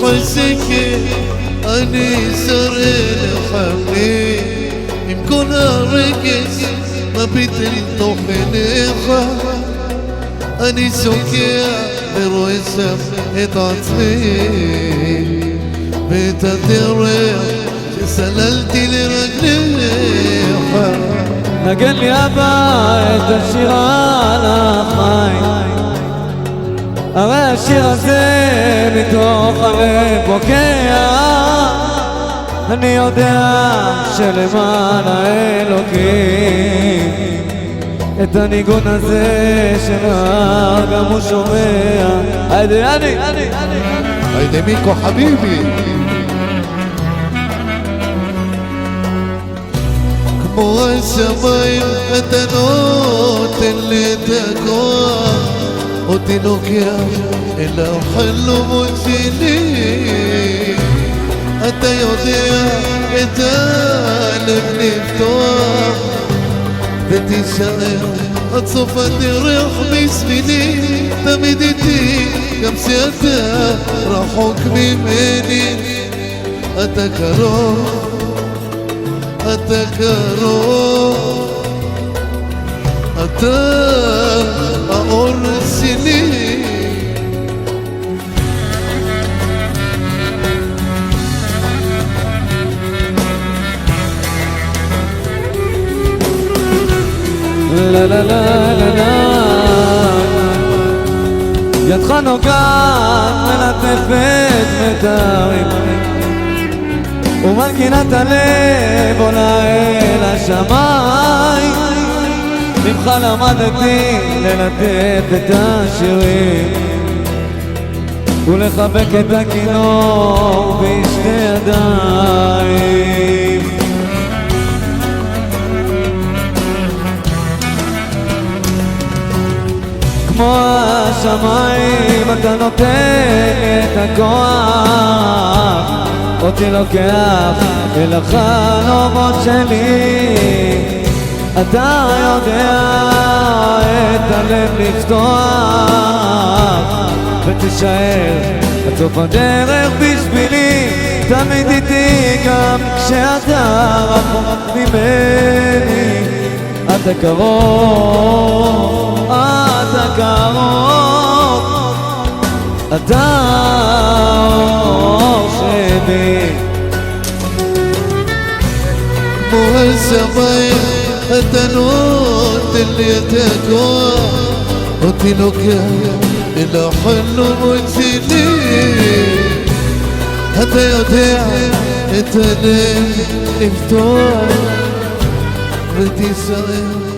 حسكي أني سر الحمي עם כל הרגש מביט אל תוכנך אני סוגע ורואה שם את עצמי ואת הדרך שסללתי לרגליך נגן לי אבא את השיר על החיים הרי השיר הזה מתוך הלב בוקע אני יודע שלמען האלוקים את הניגון הזה שנהר גם הוא שומע היידה מיקו חביבי כמו השמיים אתה נותן לי את הכוח אותי לוקח אל החלומות שלי אתה יודע את הלב לפתוח ותישאר עד סוף הדרך בשבילי תמיד איתי גם שאתה רחוק ממני אתה קרוב אתה קרוב אתה האור שלי לה לה לה לה לה ידך נוגעת מלטפת מטרים ומנגינת הלב עולה אל השמיים ממך למדתי ללטף את השירים ולחבק את הכינור בשתי ידיים כמו השמיים אתה נותן את הכוח אותי לוקח אל החלומות שלי אתה יודע את הלב לפתוח ותישאר עד סוף הדרך בשבילי תמיד איתי גם כשאתה רחוק ממני אתה קרוב אתה קרוב אתה האור שבי כמו השמיים אתה נותן לי את הכוח אותי לוקח אל החלומות שלי אתה יודע את הלב לפתוח ותישאר